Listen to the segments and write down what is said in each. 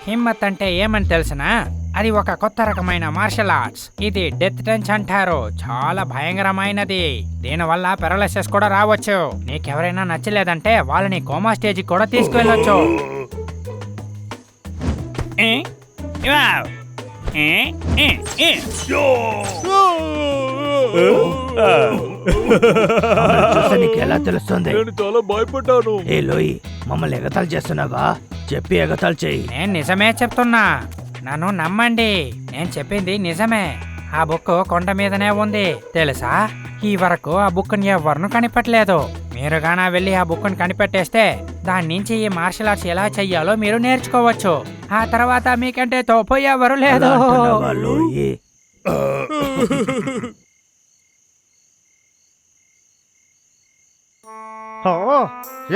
హిమ్మత్ అంటే ఏమని తెలిసినా అది ఒక కొత్త రకమైన మార్షల్ ఆర్ట్స్. ఇది డెత్ టెన్స్ అంటారు. చాలా భయంకరమైనది. దీనివల్ల పెరాలసిస్ కూడా రావచ్చు. నీకెవరైనా నచ్చలేదంటే వాళ్ళని కోమా స్టేజ్ కూడా తీసుకువెళ్ళొచ్చు. నీకు ఎలా తెలుస్తుంది? నేను చాలా భయపడ్డాను. ఏ లోయి, మమ్మల్ని ఎగతాలు చేస్తున్నావా? చెప్పి ఎగతాలు చెయ్యి. నేను నిజమే చెప్తున్నా, నన్ను నమ్మండి. నేను చెప్పింది నిజమే. ఆ బుక్ కొండ మీదనే ఉంది తెలుసా. ఈ వరకు ఆ బుక్ని ఎవరినూ కనిపెట్టలేదు. మీరు గానా వెళ్ళి ఆ బుక్ని కనిపెట్టేస్తే దాని నుంచి ఈ మార్షల్ ఆర్ట్స్ ఎలా చెయ్యాలో మీరు నేర్చుకోవచ్చు. ఆ తర్వాత మీకంటే తోపు ఎవరు లేదు. అలా అంటున్నావా లోయి?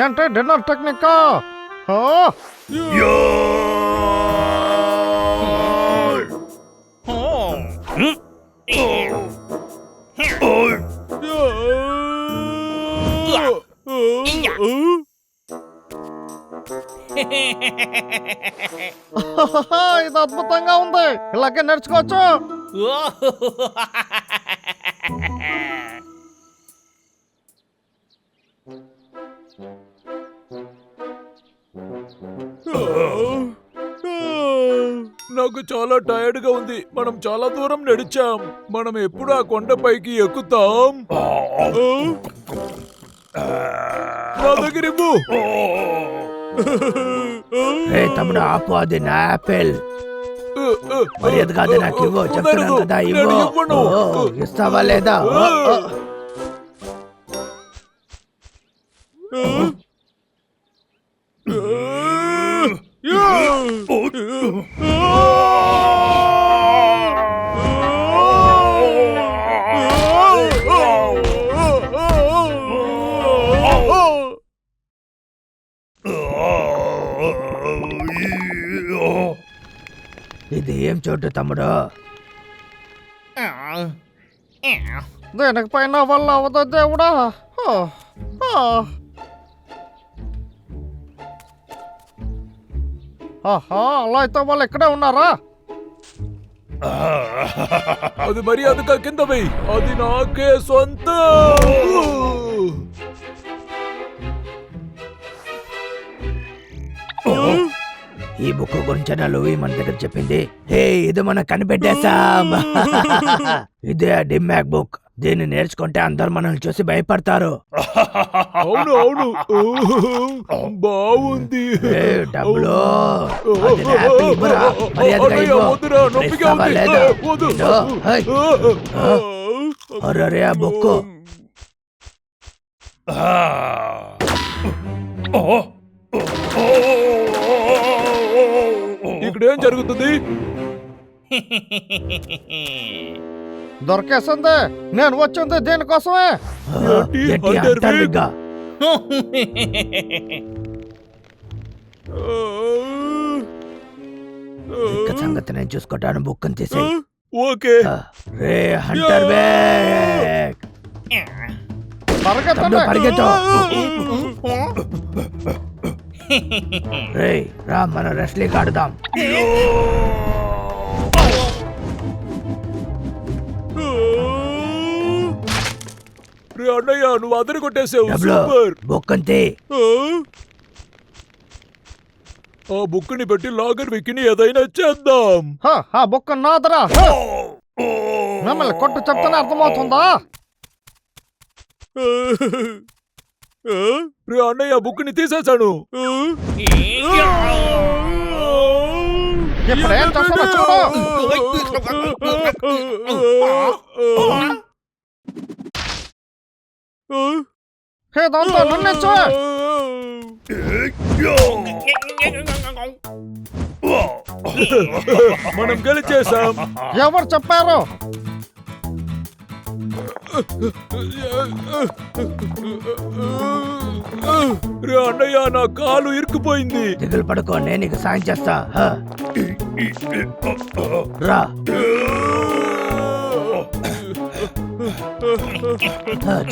ఏంటి డిన్నర్ టెక్నిక్? ఇది అద్భుతంగా ఉంది. ఇలాగే నేర్చుకోవచ్చు. నాకు చాలా టైర్డ్ గా ఉంది. మనం చాలా దూరం నడిచాం. మనం ఎప్పుడు ఆ కొండపైకి ఎక్కుతాం? నా దగ్గర ఇవ్వు. రే తమ్ముడు, ఆపు, అది నా యాపిల్. మర్యాద కాదు, నాకు ఇవ్వు. చెప్తున్నాను కదా, ఇవ్వు. ఇస్తావా లేదా? ఇది ఏం చోటు తమ్ముడు? దేనికి పైన వల్ల అవదో దేవుడా. ఆహా, అలా అయితే వాళ్ళు ఇక్కడే ఉన్నారా? అది మర్యాదగా కింద వెయ్యి. అది నాకే సొంతం. ఈ బుక్ గురించి లూయి మన దగ్గర చెప్పింది. హే, ఇది మనం కనిపెట్టేశాం. ఇదే డిమ్యాక్ బుక్. దీన్ని నేర్చుకుంటే అందరు మనల్ని చూసి భయపడతారు. అవును అవును, బాగుంది. డబ్బులు అది నా యాపిల్ ఇవ్వరా? మర్యాదగా ఇవ్వు. ఇస్తావా లేదా? అరే ఆ బుక్. ఇక్కడ ఏం జరుగుతుంది? దొరికేసింది. నేను వచ్చింది దీనికోసమే. ఏంటి అంటారుగా? సంగతి నేను చూసుకుంటాను. బుక్ తీసే. ఓకే. రే హంటర్ బ్యాక్, పరిగెత్తు. రే రా, మనం రెస్లింగ్ ఆడుదాం. అన్నయ్య, నువ్వు అదరు కొట్టేసావు. సూపర్. బుక్ అంతే. ఆ బుక్ ని పెట్టి లాగర్ విక్కిని ఏదైనా చేద్దాం. ఆ బుక్ నాదరా. మిమ్మల్ని కొట్టు చెప్తానే అర్థమవుతుందా? అన్నయ్య, బుక్ ని తీసేశాను. ఇప్పుడు ఏం చేస్తానో చూడు. ఇదంతా నన్నిచ్చు. మనం గెలిచేసాం. ఎవరు చెప్పారు? అన్నయ్య, నా కాలు ఇరుక్కుపోయింది. దిగులు పడుకో, నేను నీకు సాయం చేస్తా. రా,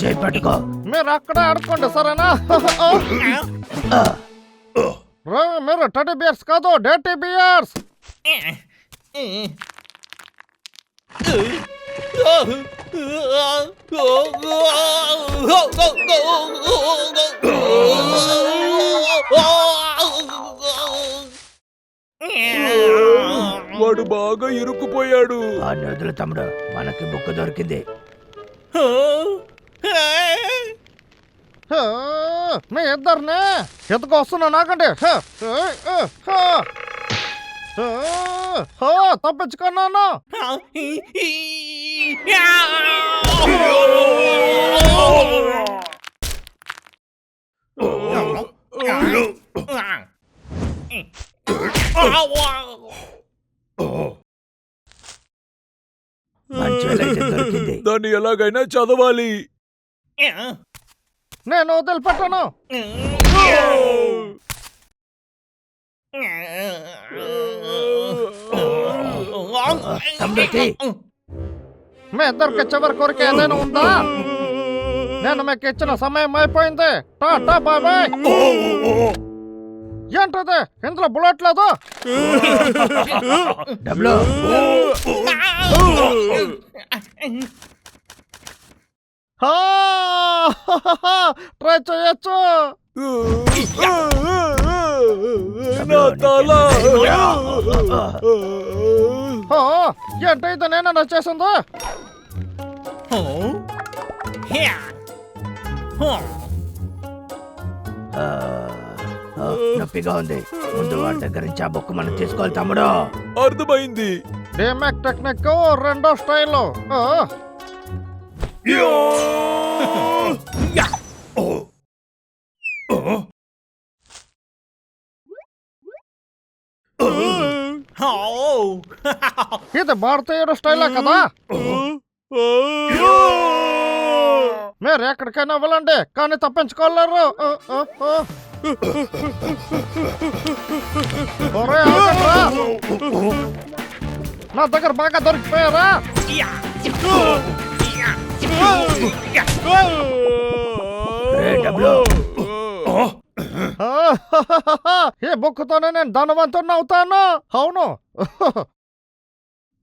చేయి పట్టుకో. మీరు అక్కడే ఆడుకోండి, సరేనా? రే మీరు టెడ్డీ బియర్స్ కాదు డర్టీ బియర్స్. వాడు బాగా ఇరుక్కుపోయాడు. ఆ వదులు తమ్ముడు, మనకి బుక్ దొరికింది. మీ ఇద్దరిని ఎత్తుకొస్తున్నా నాకండి. తప్పించుకున్నాను. మంచి వేళ అయితే దొరికింది. దాన్ని ఎలాగైనా చదవాలి. నేను వదిలిపెట్టాను. తమ్ముడు తీ. మీ ఇద్దరికి చివరి కోరిక ఏదైనా ఉందా? నేను మీకు ఇచ్చిన సమయం అయిపోయింది. Tata bye bye. ఏంటది ఇందులో బుల్లెట్ లేదు? డబ్లు ట్రై చేయొచ్చు. నా తల. ఏంటి ఇది నేనన్నా చేసింది? నొప్పిగా ఉంది. ముందు వాడి దగ్గర నుంచి ఆ బుక్ మనం తీసుకోవాలి తమ్ముడు. అర్థమైంది. డీమాక్ టెక్నిక్ రెండో స్టైల్. ఇది భారతీయుడు స్టైలే కదా? మీరు ఎక్కడికైనా వెళ్ళండి కానీ తప్పించుకోలేరు. ఒరే ఆగండ్రా. నా దగ్గర బాగా దొరికిపోయారా? డబ్లు ఈ బుక్తోనే నేను ధనవంతుని అవుతాను. అవును.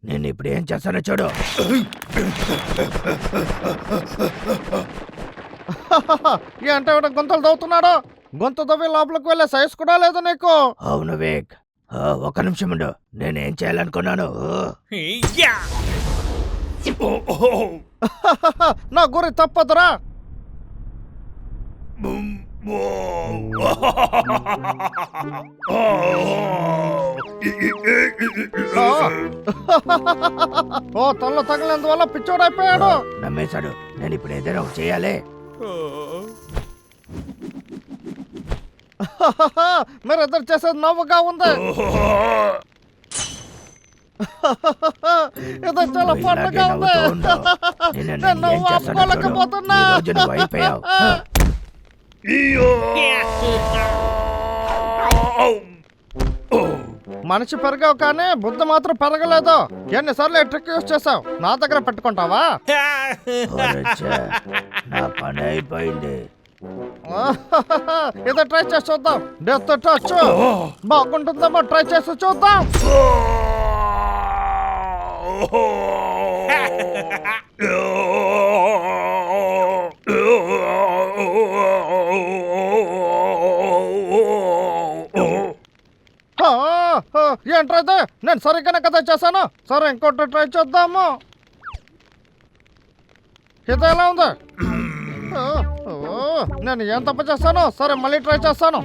నేను ఇప్పుడు ఏం చేస్తానో చూడు. ఏంటే గొంతులు దవ్వుతున్నాడు? గొంతు దవ్వి లోపలికి వెళ్ళే సైజ్ కూడా లేదు నీకు. అవును వివేక్, ఒక నిమిషం ఉండు. నేనేం చేయాలనుకున్నాను. నా గురి తప్పదురా. ఓ తల్ల తగిలినందువల్ల పిచ్చోడైపోయాడు. నమ్మేశాడు. నేను ఇప్పుడు ఏదైనా ఒకటి చేయాలి. మీరిద్దరు చేసేది నవ్వుగా ఉంది. ఇది చాలా పండుగ ఉంది. నేను నవ్వు ఆపుకోలేకపోతున్నా. మనిషి పెరిగావు కానీ బుద్ధి మాత్రం పెరగలేదు. ఎన్నిసార్లు ట్రిక్ యూజ్ చేసావు? నా దగ్గర పెట్టుకుంటావా? నా పని అయిపోయింది. ఇది ట్రై చేసి చూద్దాం. డెత్ టచ్ బాగుంటుందేమో. ట్రై చేసి చూద్దాం. ఏంట్రైతే నేను సరిగ్గానే కదా చేశాను. సరే ఇంకోటి ట్రై చేద్దాము. ఇది ఎలా ఉంది? నేను ఏం తప్పు చేస్తాను? సరే మళ్ళీ ట్రై చేస్తాను.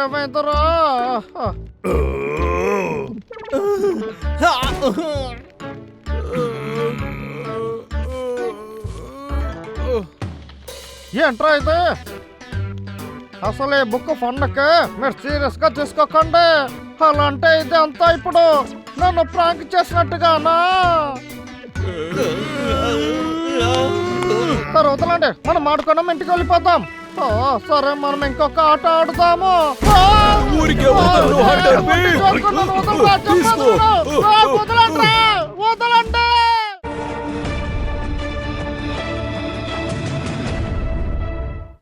ఏమైందిరా? ఏంట్రా ఇది? అసలు ఈ బుక్ ఫండ్కి మీరు సీరియస్ గా తీసుకోకండి. అలా అంటే ఇది అంతా ఇప్పుడు నన్ను ప్రాంక్ చేసినట్టుగానా? సరే వదలండి, మనం ఆడుకున్నాం, ఇంటికి వెళ్ళిపోతాం. సరే మనం ఇంకొక ఆట ఆడుతాము. వదలండి.